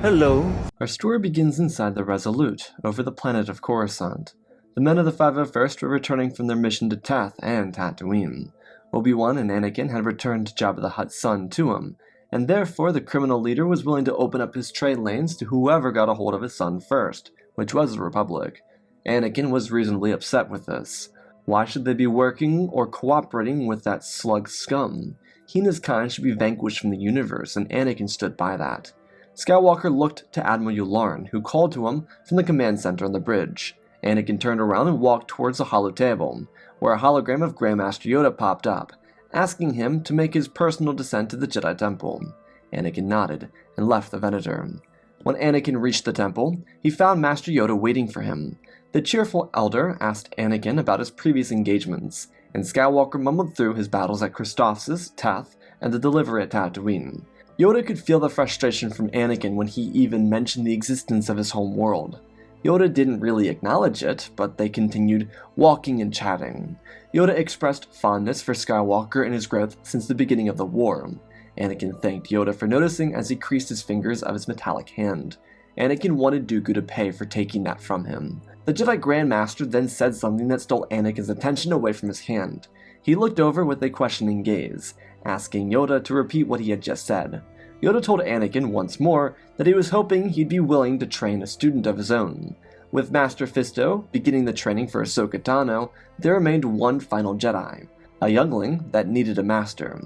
Hello. Our story begins inside the Resolute, over the planet of Coruscant. The men of the 501st were returning from their mission to Tath and Tatooine. Obi-Wan and Anakin had returned Jabba the Hutt's son to him, and therefore the criminal leader was willing to open up his trade lanes to whoever got a hold of his son first, which was the Republic. Anakin was reasonably upset with this. Why should they be working or cooperating with that slug scum? He and his kind should be vanquished from the universe, and Anakin stood by that. Skywalker looked to Admiral Yularen, who called to him from the command center on the bridge. Anakin turned around and walked towards a hollow table, where a hologram of Grandmaster Yoda popped up, asking him to make his personal descent to the Jedi Temple. Anakin nodded and left the Venator. When Anakin reached the temple, he found Master Yoda waiting for him. The cheerful elder asked Anakin about his previous engagements, and Skywalker mumbled through his battles at Christophsis, Tath, and the delivery at Tatooine. Yoda could feel the frustration from Anakin when he even mentioned the existence of his home world. Yoda didn't really acknowledge it, but they continued walking and chatting. Yoda expressed fondness for Skywalker and his growth since the beginning of the war. Anakin thanked Yoda for noticing as he creased his fingers of his metallic hand. Anakin wanted Dooku to pay for taking that from him. The Jedi Grandmaster then said something that stole Anakin's attention away from his hand. He looked over with a questioning gaze, asking Yoda to repeat what he had just said. Yoda told Anakin once more that he was hoping he'd be willing to train a student of his own. With Master Fisto beginning the training for Ahsoka Tano, there remained one final Jedi, a youngling that needed a master.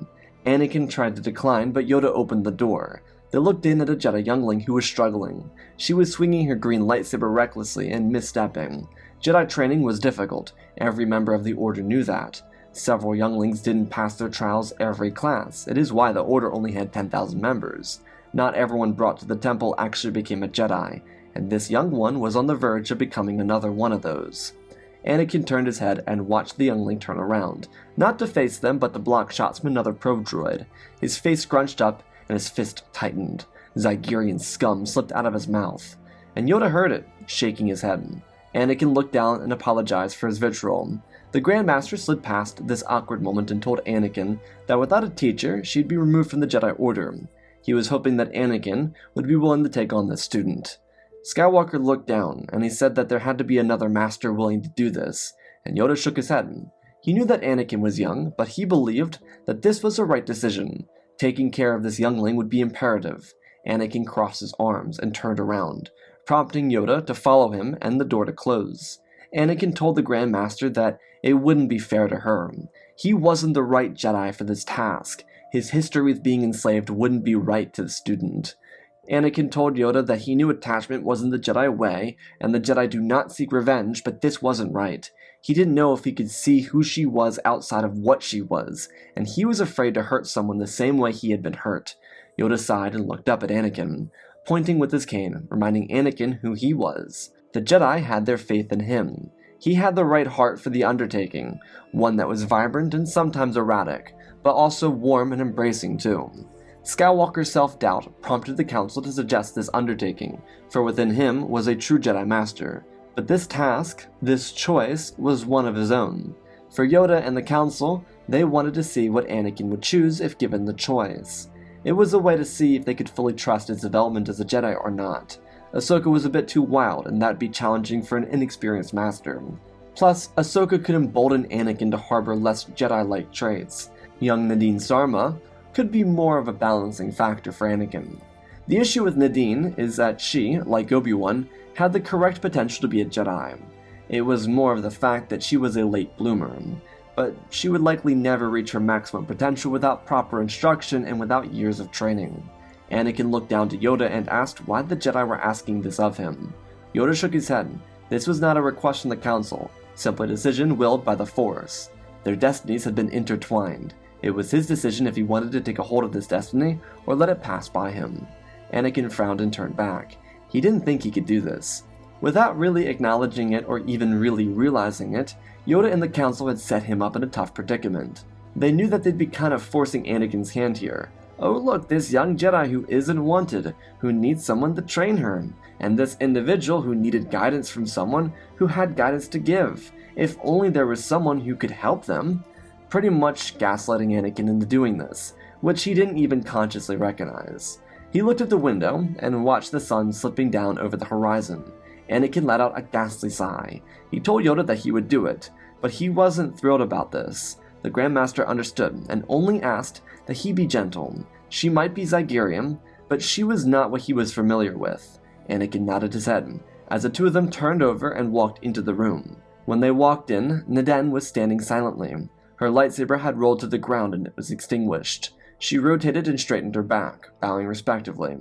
Anakin tried to decline, but Yoda opened the door. They looked in at a Jedi youngling who was struggling. She was swinging her green lightsaber recklessly and misstepping. Jedi training was difficult. Every member of the Order knew that. Several younglings didn't pass their trials every class. It is why the Order only had 10,000 members. Not everyone brought to the temple actually became a Jedi, and this young one was on the verge of becoming another one of those. Anakin turned his head and watched the youngling turn around, not to face them but to block shots from another probe droid. His face scrunched up and his fist tightened. Zygerrian scum slipped out of his mouth, and Yoda heard it, shaking his head. Anakin looked down and apologized for his vitriol. The Grandmaster slid past this awkward moment and told Anakin that without a teacher, she'd be removed from the Jedi Order. He was hoping that Anakin would be willing to take on this student. Skywalker looked down, and he said that there had to be another master willing to do this, and Yoda shook his head. He knew that Anakin was young, but he believed that this was the right decision. Taking care of this youngling would be imperative. Anakin crossed his arms and turned around, prompting Yoda to follow him and the door to close. Anakin told the Grandmaster that it wouldn't be fair to her. He wasn't the right Jedi for this task. His history with being enslaved wouldn't be right to the student. Anakin told Yoda that he knew attachment wasn't the Jedi way, and the Jedi do not seek revenge, but this wasn't right. He didn't know if he could see who she was outside of what she was, and he was afraid to hurt someone the same way he had been hurt. Yoda sighed and looked up at Anakin, pointing with his cane, reminding Anakin who he was. The Jedi had their faith in him. He had the right heart for the undertaking, one that was vibrant and sometimes erratic, but also warm and embracing too. Skywalker's self-doubt prompted the Council to suggest this undertaking, for within him was a true Jedi Master. But this task, this choice, was one of his own. For Yoda and the Council, they wanted to see what Anakin would choose if given the choice. It was a way to see if they could fully trust his development as a Jedi or not. Ahsoka was a bit too wild, and that'd be challenging for an inexperienced master. Plus, Ahsoka could embolden Anakin to harbor less Jedi-like traits. Young Nadine Sarma could be more of a balancing factor for Anakin. The issue with Nadine is that she, like Obi-Wan, had the correct potential to be a Jedi. It was more of the fact that she was a late bloomer, but she would likely never reach her maximum potential without proper instruction and without years of training. Anakin looked down to Yoda and asked why the Jedi were asking this of him. Yoda shook his head. This was not a request from the Council, simply a decision willed by the Force. Their destinies had been intertwined. It was his decision if he wanted to take a hold of this destiny or let it pass by him. Anakin frowned and turned back. He didn't think he could do this. Without really acknowledging it or even really realizing it, Yoda and the Council had set him up in a tough predicament. They knew that they'd be kind of forcing Anakin's hand here. Oh look, this young Jedi who isn't wanted, who needs someone to train her, and this individual who needed guidance from someone who had guidance to give. If only there was someone who could help them. Pretty much gaslighting Anakin into doing this, which he didn't even consciously recognize. He looked at the window and watched the sun slipping down over the horizon. Anakin let out a ghastly sigh. He told Yoda that he would do it, but he wasn't thrilled about this. The Grand Master understood and only asked that he be gentle. She might be Zygerrian, but she was not what he was familiar with. Anakin nodded his head as the two of them turned over and walked into the room. When they walked in, Naden was standing silently. Her lightsaber had rolled to the ground and it was extinguished. She rotated and straightened her back, bowing respectively.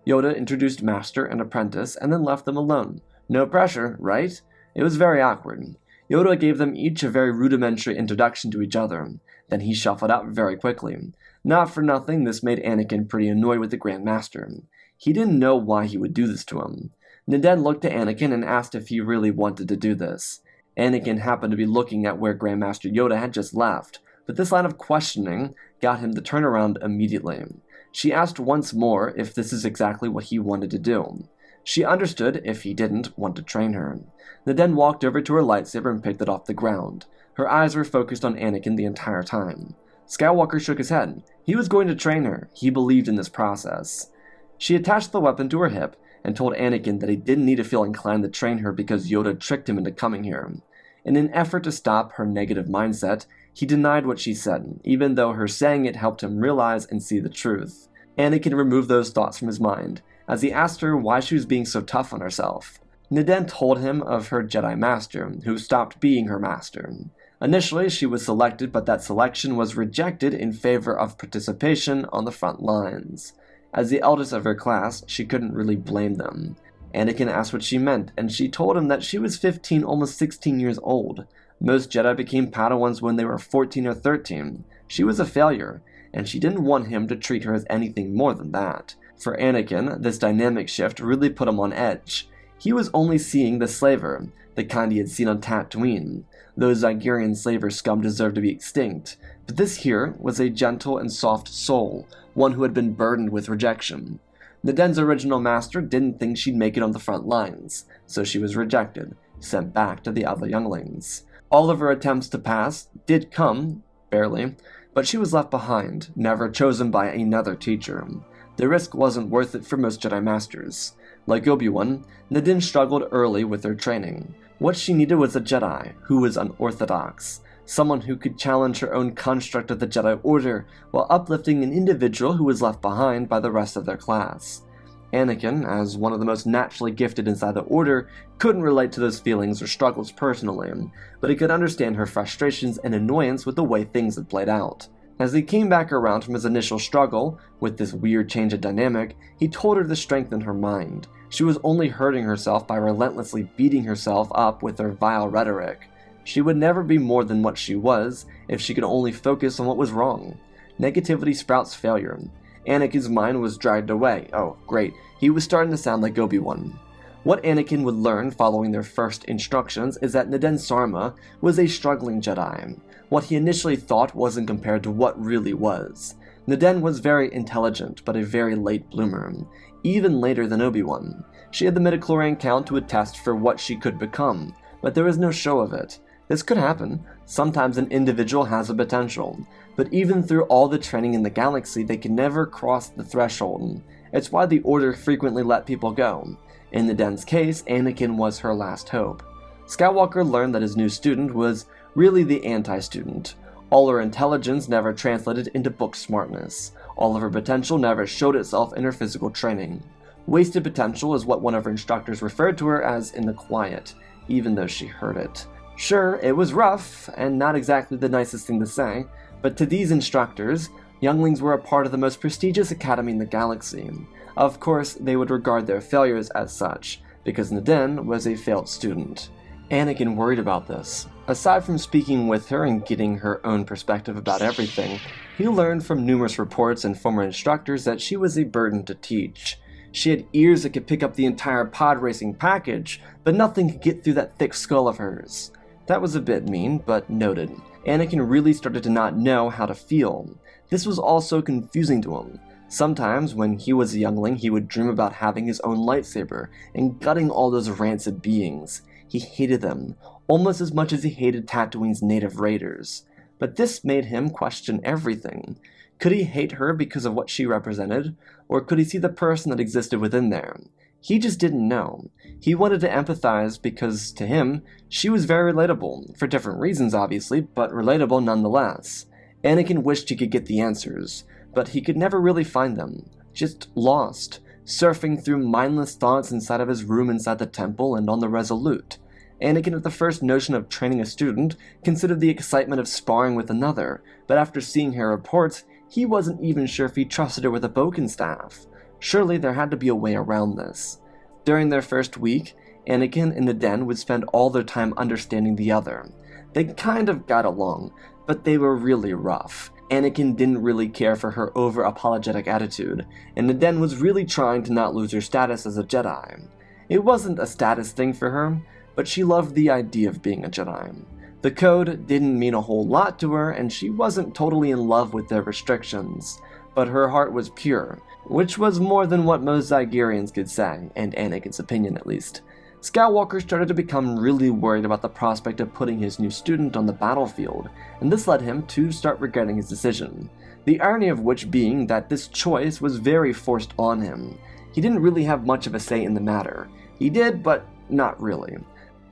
Yoda introduced Master and Apprentice and then left them alone. No pressure, right? It was very awkward. Yoda gave them each a very rudimentary introduction to each other. Then he shuffled out very quickly. Not for nothing, this made Anakin pretty annoyed with the Grand Master. He didn't know why he would do this to him. Naden looked at Anakin and asked if he really wanted to do this. Anakin happened to be looking at where Grandmaster Yoda had just left, but this line of questioning got him to turn around immediately. She asked once more if this is exactly what he wanted to do. She understood if he didn't want to train her. Naden walked over to her lightsaber and picked it off the ground. Her eyes were focused on Anakin the entire time. Skywalker shook his head. He was going to train her. He believed in this process. She attached the weapon to her hip and told Anakin that he didn't need to feel inclined to train her because Yoda tricked him into coming here. In an effort to stop her negative mindset, he denied what she said, even though her saying it helped him realize and see the truth. Anakin removed those thoughts from his mind, as he asked her why she was being so tough on herself. Naden told him of her Jedi Master, who stopped being her master. Initially, she was selected, but that selection was rejected in favor of participation on the front lines. As the eldest of her class, she couldn't really blame them. Anakin asked what she meant, and she told him that she was 15, almost 16 years old. Most Jedi became Padawans when they were 14 or 13. She was a failure, and she didn't want him to treat her as anything more than that. For Anakin, this dynamic shift really put him on edge. He was only seeing the slaver, the kind he had seen on Tatooine. Those Zygerrian slaver scum deserved to be extinct, but this here was a gentle and soft soul, one who had been burdened with rejection. Naden's original master didn't think she'd make it on the front lines, so she was rejected, sent back to the other younglings. All of her attempts to pass did come, barely, but she was left behind, never chosen by another teacher. The risk wasn't worth it for most Jedi Masters. Like Obi-Wan, Naden struggled early with her training. What she needed was a Jedi who was unorthodox, someone who could challenge her own construct of the Jedi Order while uplifting an individual who was left behind by the rest of their class. Anakin, as one of the most naturally gifted inside the Order, couldn't relate to those feelings or struggles personally, but he could understand her frustrations and annoyance with the way things had played out. As he came back around from his initial struggle with this weird change of dynamic, he told her to strengthen her mind. She was only hurting herself by relentlessly beating herself up with her vile rhetoric. She would never be more than what she was if she could only focus on what was wrong. Negativity sprouts failure. Anakin's mind was dragged away. Oh, great. He was starting to sound like Obi-Wan. What Anakin would learn following their first instructions is that Naden Sarma was a struggling Jedi. What he initially thought wasn't compared to what really was. Naden was very intelligent, but a very late bloomer, even later than Obi-Wan. She had the midichlorian count to attest for what she could become, but there was no show of it. This could happen. Sometimes an individual has a potential, but even through all the training in the galaxy, they can never cross the threshold. It's why the Order frequently let people go. In Naden's case, Anakin was her last hope. Skywalker learned that his new student was really the anti-student. All her intelligence never translated into book smartness. All of her potential never showed itself in her physical training. Wasted potential is what one of her instructors referred to her as in the quiet, even though she heard it. Sure, it was rough, and not exactly the nicest thing to say, but to these instructors, younglings were a part of the most prestigious academy in the galaxy. Of course, they would regard their failures as such, because Naden was a failed student. Anakin worried about this. Aside from speaking with her and getting her own perspective about everything, he learned from numerous reports and former instructors that she was a burden to teach. She had ears that could pick up the entire pod racing package, but nothing could get through that thick skull of hers. That was a bit mean, but noted. Anakin really started to not know how to feel. This was all so confusing to him. Sometimes, when he was a youngling, he would dream about having his own lightsaber and gutting all those rancid beings. He hated them, almost as much as he hated Tatooine's native raiders. But this made him question everything. Could he hate her because of what she represented? or could he see the person that existed within there? He just didn't know. He wanted to empathize because, to him, she was very relatable, for different reasons obviously, but relatable nonetheless. Anakin wished he could get the answers, but he could never really find them. Just lost, surfing through mindless thoughts inside of his room inside the temple and on the Resolute. Anakin, at the first notion of training a student, considered the excitement of sparring with another, but after seeing her reports, he wasn't even sure if he trusted her with a Boken staff. Surely there had to be a way around this. During their first week, Anakin and Naden would spend all their time understanding the other. They kind of got along, but they were really rough. Anakin didn't really care for her over-apologetic attitude, and Naden was really trying to not lose her status as a Jedi. It wasn't a status thing for her, but she loved the idea of being a Jedi. The code didn't mean a whole lot to her, and she wasn't totally in love with their restrictions, but her heart was pure, which was more than what most Zygerrians could say, in Anakin's opinion at least. Skywalker started to become really worried about the prospect of putting his new student on the battlefield, and this led him to start regretting his decision. The irony of which being that this choice was very forced on him. He didn't really have much of a say in the matter. He did, but not really.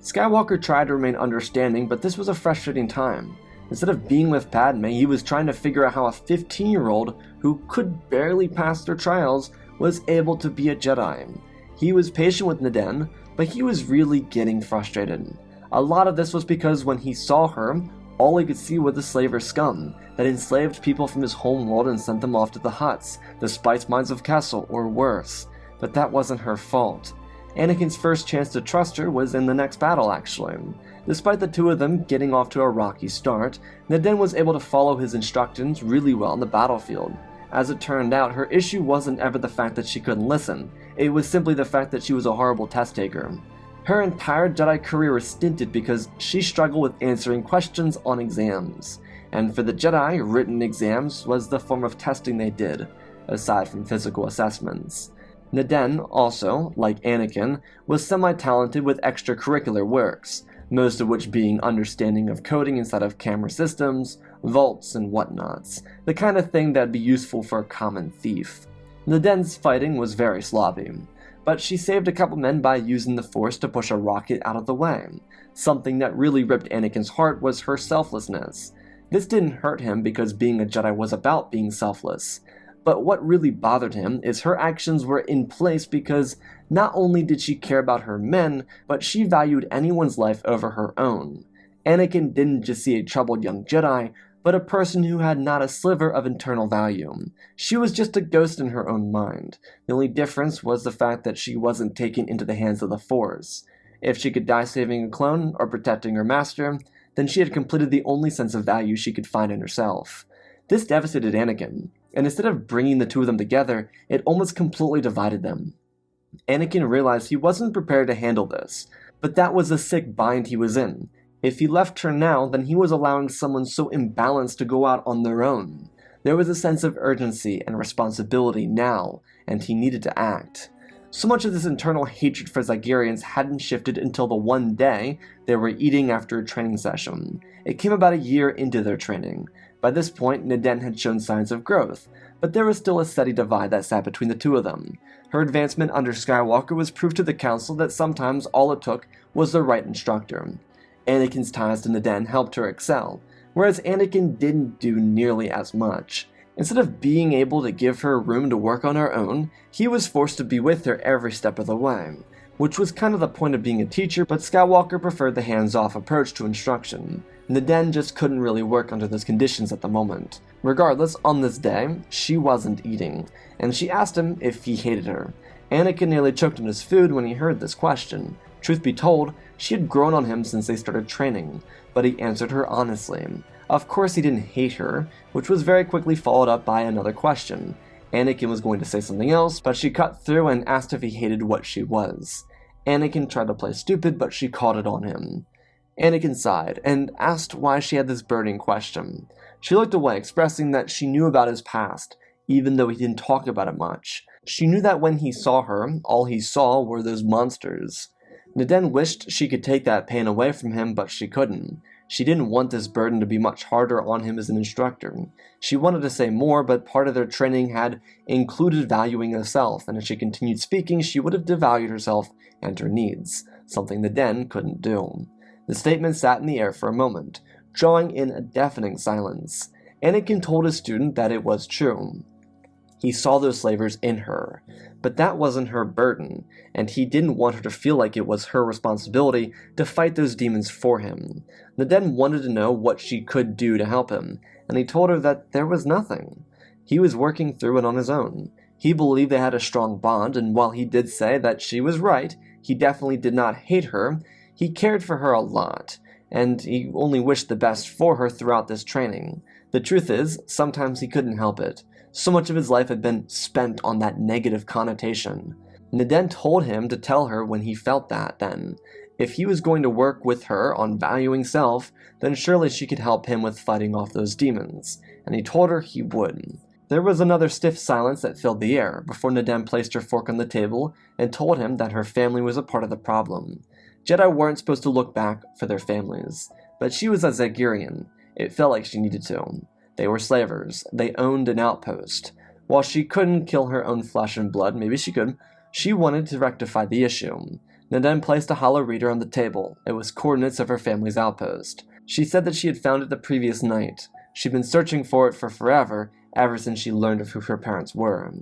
Skywalker tried to remain understanding, but this was a frustrating time. Instead of being with Padme, he was trying to figure out how a 15-year-old who could barely pass their trials was able to be a Jedi. He was patient with Naden, but he was really getting frustrated. A lot of this was because when he saw her, all he could see was the slaver scum that enslaved people from his home world and sent them off to the Hutts, the spice mines of Kessel, or worse. But that wasn't her fault. Anakin's first chance to trust her was in the next battle, actually. Despite the two of them getting off to a rocky start, Naden was able to follow his instructions really well on the battlefield. As it turned out, her issue wasn't ever the fact that she couldn't listen, it was simply the fact that she was a horrible test taker. Her entire Jedi career was stinted because she struggled with answering questions on exams. And for the Jedi, written exams was the form of testing they did, aside from physical assessments. Naden also, like Anakin, was semi-talented with extracurricular works, most of which being understanding of coding inside of camera systems, vaults, and whatnots, the kind of thing that'd be useful for a common thief. Naden's fighting was very sloppy, but she saved a couple men by using the Force to push a rocket out of the way. Something that really ripped Anakin's heart was her selflessness. This didn't hurt him because being a Jedi was about being selfless. But what really bothered him is her actions were in place because not only did she care about her men, but she valued anyone's life over her own. Anakin didn't just see a troubled young Jedi, but a person who had not a sliver of internal value. She was just a ghost in her own mind. The only difference was the fact that she wasn't taken into the hands of the Force. If she could die saving a clone or protecting her master, then she had completed the only sense of value she could find in herself. This devastated Anakin, and instead of bringing the two of them together, it almost completely divided them. Anakin realized he wasn't prepared to handle this, but that was the sick bind he was in. If he left her now, then he was allowing someone so imbalanced to go out on their own. There was a sense of urgency and responsibility now, and he needed to act. So much of this internal hatred for Zygerrians hadn't shifted until the one day they were eating after a training session. It came about a year into their training. By this point, Naden had shown signs of growth, but there was still a steady divide that sat between the two of them. Her advancement under Skywalker was proof to the Council that sometimes all it took was the right instructor. Anakin's ties to Naden helped her excel, whereas Anakin didn't do nearly as much. Instead of being able to give her room to work on her own, he was forced to be with her every step of the way, which was kind of the point of being a teacher, but Skywalker preferred the hands-off approach to instruction. Naden just couldn't really work under those conditions at the moment. Regardless, on this day, she wasn't eating, and she asked him if he hated her. Anakin nearly choked on his food when he heard this question. Truth be told, she had grown on him since they started training, but he answered her honestly. Of course he didn't hate her, which was very quickly followed up by another question. Anakin was going to say something else, but she cut through and asked if he hated what she was. Anakin tried to play stupid, but she called it on him. Anakin sighed, and asked why she had this burning question. She looked away, expressing that she knew about his past, even though he didn't talk about it much. She knew that when he saw her, all he saw were those monsters. Naden wished she could take that pain away from him, but she couldn't. She didn't want this burden to be much harder on him as an instructor. She wanted to say more, but part of their training had included valuing herself, and if she continued speaking, she would have devalued herself and her needs, something the Den couldn't do. The statement sat in the air for a moment, drawing in a deafening silence. Anakin told his student that it was true. He saw those slavers in her, but that wasn't her burden, and he didn't want her to feel like it was her responsibility to fight those demons for him. The Den wanted to know what she could do to help him, and he told her that there was nothing. He was working through it on his own. He believed they had a strong bond, and while he did say that she was right, he definitely did not hate her. He cared for her a lot, and he only wished the best for her throughout this training. The truth is, sometimes he couldn't help it. So much of his life had been spent on that negative connotation. Neden told him to tell her when he felt that then. If he was going to work with her on valuing self, then surely she could help him with fighting off those demons, and he told her he would. There was another stiff silence that filled the air before Neden placed her fork on the table and told him that her family was a part of the problem. Jedi weren't supposed to look back for their families, but she was a Zygerrian. It felt like she needed to. They were slavers. They owned an outpost. While she couldn't kill her own flesh and blood, maybe she could, she wanted to rectify the issue. Neden placed a hollow reader on the table. It was coordinates of her family's outpost. She said that she had found it the previous night. She'd been searching for it for forever, ever since she learned of who her parents were.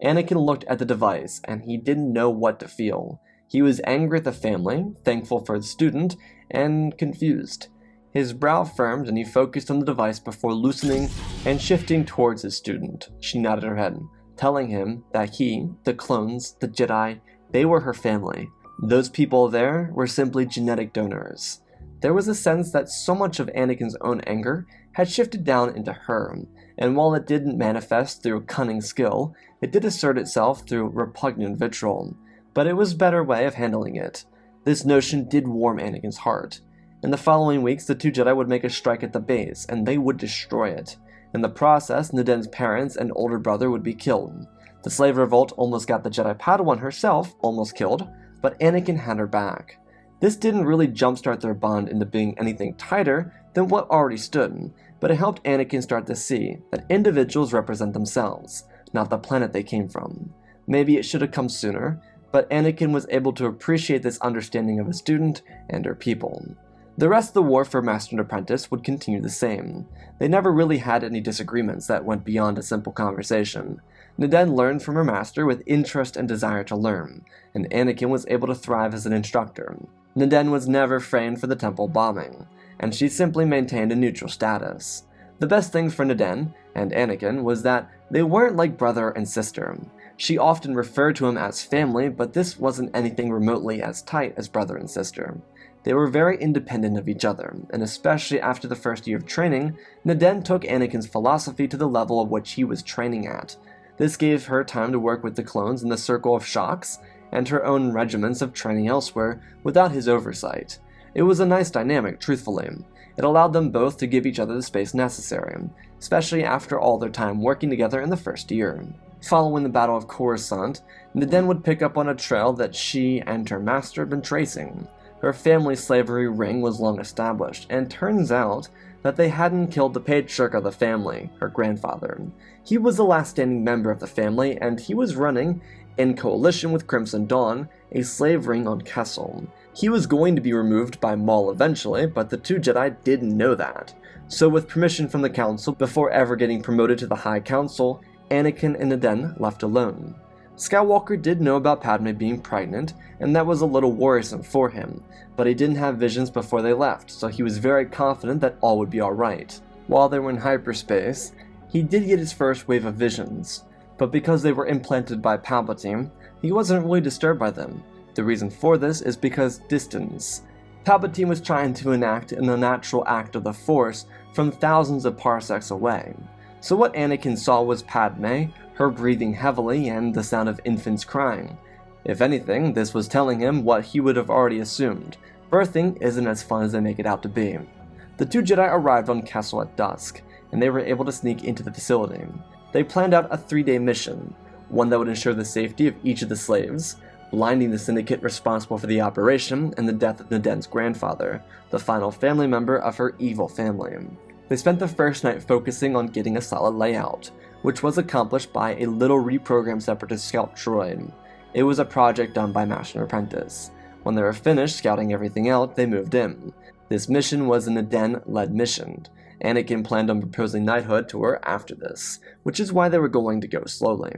Anakin looked at the device, and he didn't know what to feel. He was angry at the family, thankful for the student, and confused. His brow firmed and he focused on the device before loosening and shifting towards his student. She nodded her head, telling him that he, the clones, the Jedi, they were her family. Those people there were simply genetic donors. There was a sense that so much of Anakin's own anger had shifted down into her, and while it didn't manifest through cunning skill, it did assert itself through repugnant vitriol. But it was a better way of handling it. This notion did warm Anakin's heart. In the following weeks, the two Jedi would make a strike at the base, and they would destroy it. In the process, Neden's parents and older brother would be killed. The slave revolt almost got the Jedi Padawan herself almost killed, but Anakin had her back. This didn't really jumpstart their bond into being anything tighter than what already stood, but it helped Anakin start to see that individuals represent themselves, not the planet they came from. Maybe it should have come sooner, but Anakin was able to appreciate this understanding of a student and her people. The rest of the war for Master and Apprentice would continue the same. They never really had any disagreements that went beyond a simple conversation. Neden learned from her master with interest and desire to learn, and Anakin was able to thrive as an instructor. Neden was never framed for the temple bombing, and she simply maintained a neutral status. The best thing for Neden and Anakin was that they weren't like brother and sister. She often referred to him as family, but this wasn't anything remotely as tight as brother and sister. They were very independent of each other, and especially after the first year of training, Neden took Anakin's philosophy to the level of which he was training at. This gave her time to work with the clones in the Circle of Shocks, and her own regiments of training elsewhere, without his oversight. It was a nice dynamic, truthfully. It allowed them both to give each other the space necessary, especially after all their time working together in the first year. Following the Battle of Coruscant, Neden would pick up on a trail that she and her master had been tracing. Her family slavery ring was long established, and turns out that they hadn't killed the patriarch of the family, her grandfather. He was the last standing member of the family, and he was running, in coalition with Crimson Dawn, a slave ring on Kessel. He was going to be removed by Maul eventually, but the two Jedi didn't know that. So with permission from the Council, before ever getting promoted to the High Council, Anakin and Neden left alone. Skywalker did know about Padme being pregnant, and that was a little worrisome for him, but he didn't have visions before they left, so he was very confident that all would be alright. While they were in hyperspace, he did get his first wave of visions, but because they were implanted by Palpatine, he wasn't really disturbed by them. The reason for this is because distance. Palpatine was trying to enact an unnatural act of the Force from thousands of parsecs away. So what Anakin saw was Padme, her breathing heavily, and the sound of infants crying. If anything, this was telling him what he would have already assumed. Birthing isn't as fun as they make it out to be. The two Jedi arrived on Kessel at dusk, and they were able to sneak into the facility. They planned out a 3-day mission, one that would ensure the safety of each of the slaves, blinding the syndicate responsible for the operation and the death of Naden's grandfather, the final family member of her evil family. They spent the first night focusing on getting a solid layout, which was accomplished by a little reprogrammed separatist scout droid. It was a project done by Master and Apprentice. When they were finished scouting everything out, they moved in. This mission was an Naden-led mission. Anakin planned on proposing knighthood to her after this, which is why they were going to go slowly.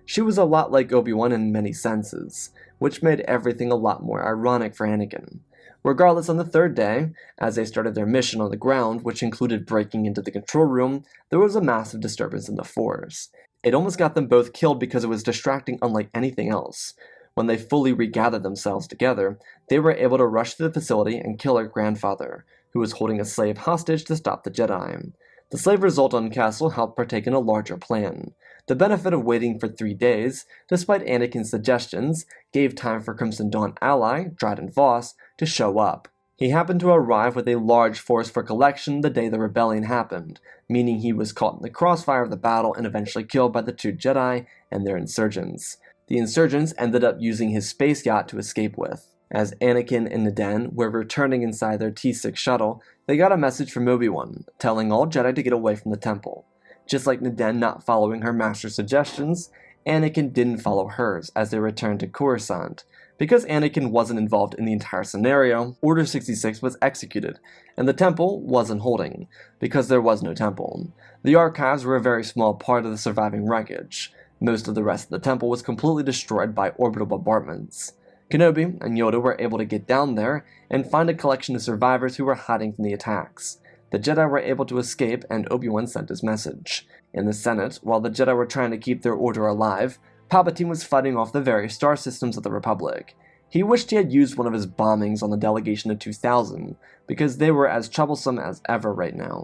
She was a lot like Obi-Wan in many senses, which made everything a lot more ironic for Anakin. Regardless, on the third day, as they started their mission on the ground, which included breaking into the control room, there was a massive disturbance in the Force. It almost got them both killed because it was distracting unlike anything else. When they fully regathered themselves together, they were able to rush to the facility and kill her grandfather, who was holding a slave hostage to stop the Jedi. The slave result on Castle helped partake in a larger plan. The benefit of waiting for 3 days, despite Anakin's suggestions, gave time for Crimson Dawn ally, Dryden Voss, to show up. He happened to arrive with a large force for collection the day the rebellion happened, meaning he was caught in the crossfire of the battle and eventually killed by the 2 Jedi and their insurgents. The insurgents ended up using his space yacht to escape with. As Anakin and Naden were returning inside their T6 shuttle, they got a message from Obi-Wan, telling all Jedi to get away from the temple. Just like Naden not following her master's suggestions, Anakin didn't follow hers as they returned to Coruscant. Because Anakin wasn't involved in the entire scenario, Order 66 was executed, and the temple wasn't holding, because there was no temple. The archives were a very small part of the surviving wreckage. Most of the rest of the temple was completely destroyed by orbital bombardments. Kenobi and Yoda were able to get down there and find a collection of survivors who were hiding from the attacks. The Jedi were able to escape, and Obi-Wan sent his message. In the Senate, while the Jedi were trying to keep their order alive, Palpatine was fighting off the various star systems of the Republic. He wished he had used one of his bombings on the delegation of 2000, because they were as troublesome as ever right now.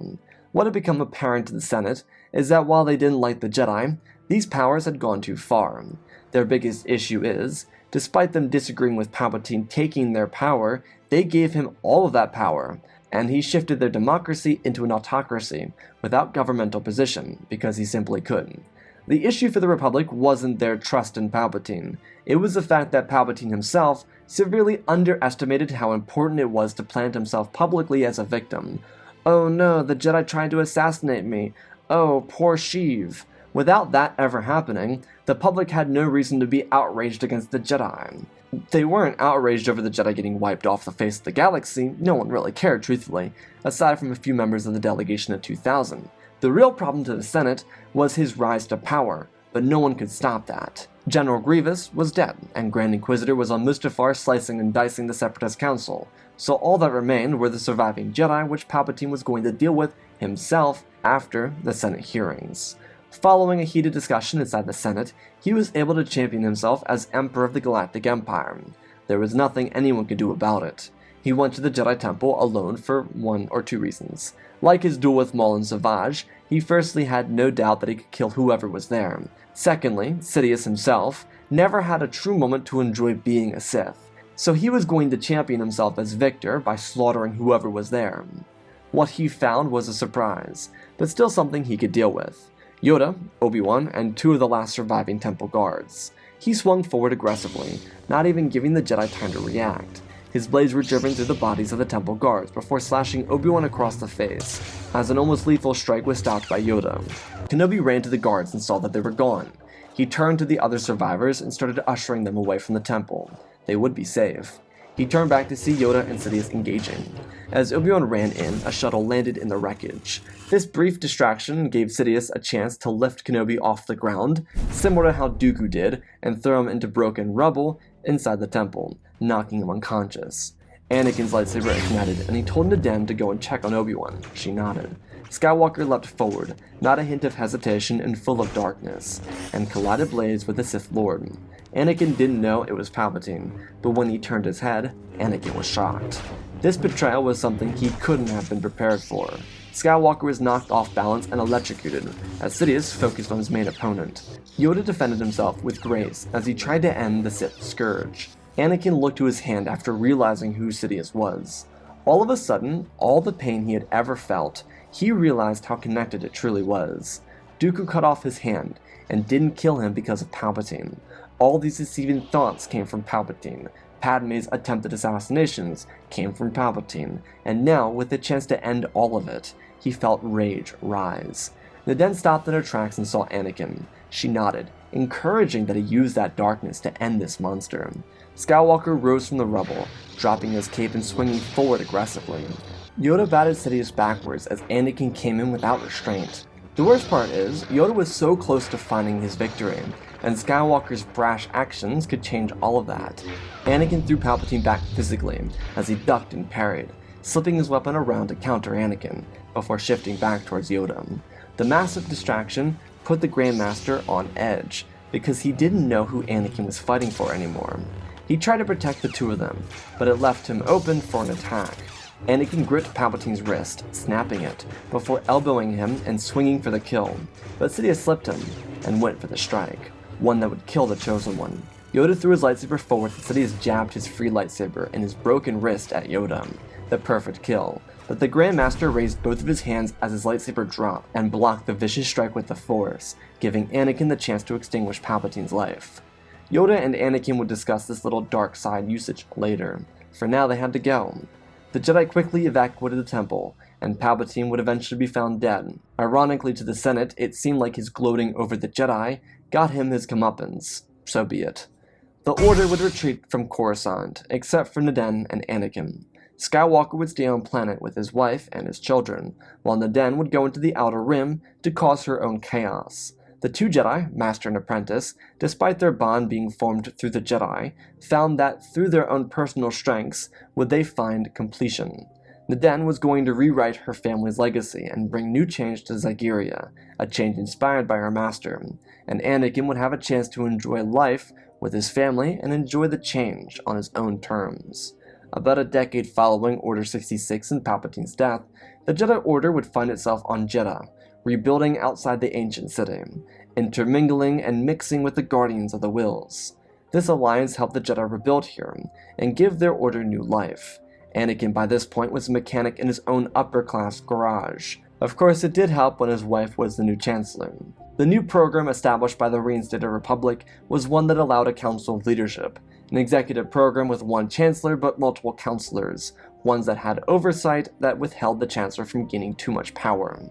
What had become apparent to the Senate is that while they didn't like the Jedi, these powers had gone too far. Their biggest issue is, despite them disagreeing with Palpatine taking their power, they gave him all of that power, and he shifted their democracy into an autocracy without governmental position, because he simply couldn't. The issue for the Republic wasn't their trust in Palpatine. It was the fact that Palpatine himself severely underestimated how important it was to plant himself publicly as a victim. Oh no, the Jedi tried to assassinate me. Oh, poor Sheev. Without that ever happening, the public had no reason to be outraged against the Jedi. They weren't outraged over the Jedi getting wiped off the face of the galaxy. No one really cared, truthfully, aside from a few members of the delegation of 2000. The real problem to the Senate was his rise to power, but no one could stop that. General Grievous was dead, and Grand Inquisitor was on Mustafar slicing and dicing the Separatist Council, so all that remained were the surviving Jedi, which Palpatine was going to deal with himself after the Senate hearings. Following a heated discussion inside the Senate, he was able to champion himself as Emperor of the Galactic Empire. There was nothing anyone could do about it. He went to the Jedi Temple alone for 1 or 2 reasons. Like his duel with Maul and Savage, he firstly had no doubt that he could kill whoever was there. Secondly, Sidious himself never had a true moment to enjoy being a Sith, so he was going to champion himself as victor by slaughtering whoever was there. What he found was a surprise, but still something he could deal with. Yoda, Obi-Wan, and 2 of the last surviving Temple guards. He swung forward aggressively, not even giving the Jedi time to react. His blades were driven through the bodies of the Temple guards before slashing Obi-Wan across the face, as an almost lethal strike was stopped by Yoda. Kenobi ran to the guards and saw that they were gone. He turned to the other survivors and started ushering them away from the temple. They would be safe. He turned back to see Yoda and Sidious engaging. As Obi-Wan ran in, a shuttle landed in the wreckage. This brief distraction gave Sidious a chance to lift Kenobi off the ground, similar to how Dooku did, and throw him into broken rubble inside the temple, knocking him unconscious. Anakin's lightsaber ignited, and he told Naden to go and check on Obi-Wan. She nodded. Skywalker leapt forward, not a hint of hesitation and full of darkness, and collided blades with the Sith Lord. Anakin didn't know it was Palpatine, but when he turned his head, Anakin was shocked. This betrayal was something he couldn't have been prepared for. Skywalker was knocked off balance and electrocuted, as Sidious focused on his main opponent. Yoda defended himself with grace as he tried to end the Sith scourge. Anakin looked to his hand after realizing who Sidious was. All of a sudden, all the pain he had ever felt, he realized how connected it truly was. Dooku cut off his hand, and didn't kill him because of Palpatine. All these deceiving thoughts came from Palpatine. Padme's attempted assassinations came from Palpatine, and now, with the chance to end all of it, he felt rage rise. Naden stopped in her tracks and saw Anakin. She nodded, encouraging that he use that darkness to end this monster. Skywalker rose from the rubble, dropping his cape and swinging forward aggressively. Yoda batted Sidious backwards as Anakin came in without restraint. The worst part is, Yoda was so close to finding his victory, and Skywalker's brash actions could change all of that. Anakin threw Palpatine back physically as he ducked and parried, slipping his weapon around to counter Anakin, before shifting back towards Yoda. The massive distraction put the Grandmaster on edge, because he didn't know who Anakin was fighting for anymore. He tried to protect the two of them, but it left him open for an attack. Anakin gripped Palpatine's wrist, snapping it, before elbowing him and swinging for the kill, but Sidious slipped him and went for the strike, one that would kill the Chosen One. Yoda threw his lightsaber forward and Sidious jabbed his free lightsaber and his broken wrist at Yoda, the perfect kill, but the Grandmaster raised both of his hands as his lightsaber dropped and blocked the vicious strike with the Force, giving Anakin the chance to extinguish Palpatine's life. Yoda and Anakin would discuss this little dark side usage later. For now, they had to go. The Jedi quickly evacuated the temple, and Palpatine would eventually be found dead. Ironically to the Senate, it seemed like his gloating over the Jedi got him his comeuppance. So be it. The Order would retreat from Coruscant, except for Naden and Anakin. Skywalker would stay on planet with his wife and his children, while Naden would go into the Outer Rim to cause her own chaos. The two Jedi, Master and Apprentice, despite their bond being formed through the Jedi, found that through their own personal strengths would they find completion. Naden was going to rewrite her family's legacy and bring new change to Zygerria, a change inspired by her master, and Anakin would have a chance to enjoy life with his family and enjoy the change on his own terms. About a decade following Order 66 and Palpatine's death, the Jedi Order would find itself on Jedha, rebuilding outside the ancient city, intermingling and mixing with the Guardians of the Wills. This alliance helped the Jedi rebuild here and give their order new life. Anakin by this point was a mechanic in his own upper-class garage. Of course, it did help when his wife was the new Chancellor. The new program established by the reinstated Republic was one that allowed a council of leadership, an executive program with one Chancellor but multiple counselors, ones that had oversight that withheld the Chancellor from gaining too much power.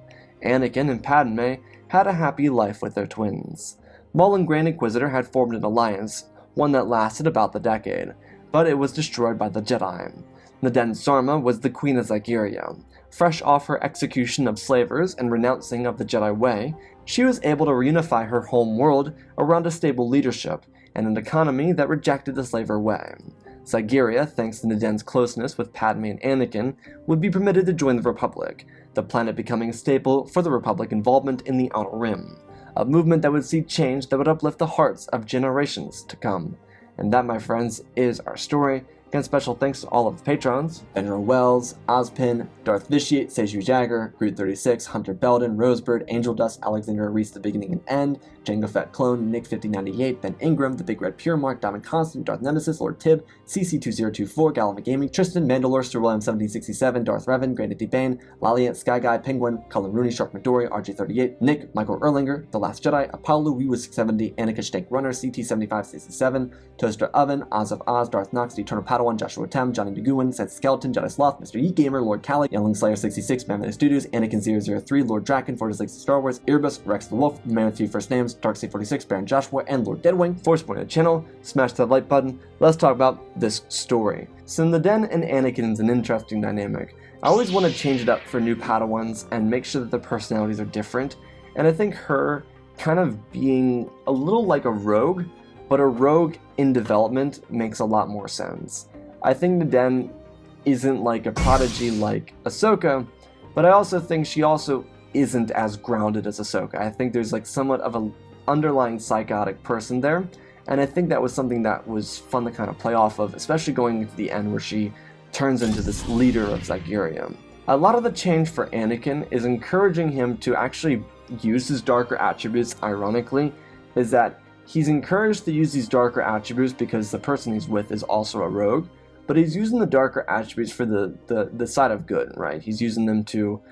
Anakin and Padme had a happy life with their twins. Maul and Grand Inquisitor had formed an alliance, one that lasted about the decade, but it was destroyed by the Jedi. Naden Sarma was the Queen of Zygerria. Fresh off her execution of slavers and renouncing of the Jedi way, she was able to reunify her home world around a stable leadership and an economy that rejected the slaver way. Zygerria, thanks to Naden's closeness with Padme and Anakin, would be permitted to join the Republic, the planet becoming a staple for the Republic involvement in the Outer Rim, a movement that would see change that would uplift the hearts of generations to come. And that, my friends, is our story. Again, special thanks to all of the patrons: Benro Wells, Ozpin, Darth Vitiate, Seju Jagger, Groot36, Hunter Belden, Rosebird, Angel Dust, Alexander Reese, The Beginning and End, Jango Fett Clone, Nick5098, Ben Ingram, The Big Red Pure Mark, Diamond Constant, Darth Nemesis, Lord Tib, CC2024, Gallivan Gaming, Tristan, Mandalore, Sir William 1767, Darth Revan, Granite D. Bane, Laliant, Sky Guy, Penguin, Cullen Rooney, Shark McDory, RJ38, Nick, Michael Erlinger, The Last Jedi, Apollo, Weewa670, Anakin Stank Runner, CT7567, Toaster Oven, Oz of Oz, Darth Nox, The Eternal Padawan, Joshua Tem, Johnny DeGuin, Seth Skeleton, Jedi Sloth, Mr. Yeet Gamer, Lord Callie, Youngling Slayer 66, Mammoth Studios, Anakin 003, Lord Draken, Fortis Lakes of Star Wars, Erebus, Rex the Wolf, Man with 3 First Names, Darkseid 46, Baron Joshua, and Lord Deadwing. Force point of the channel, smash that like button. Let's talk about this story. So Naden and Anakin is an interesting dynamic. I always want to change it up for new Padawans and make sure that the personalities are different, and I think her kind of being a little like a rogue, but a rogue in development makes a lot more sense. I think Naden isn't like a prodigy like Ahsoka, but I also think she also isn't as grounded as Ahsoka. I think there's like somewhat of an underlying psychotic person there, and I think that was something that was fun to kind of play off of, especially going into the end where she turns into this leader of Zygerrian. A lot of the change for Anakin is encouraging him to actually use his darker attributes. Ironically, is that he's encouraged to use these darker attributes because the person he's with is also a rogue, but he's using the darker attributes for the side of good, right? He's using them to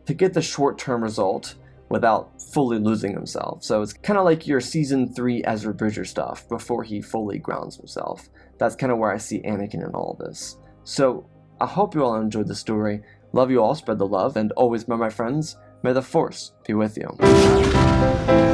get the short-term result without fully losing himself. So it's kind of like your Season 3 Ezra Bridger stuff before he fully grounds himself. That's kind of where I see Anakin in all this. So I hope you all enjoyed the story. Love you all, spread the love, and always, my friends, may the Force be with you.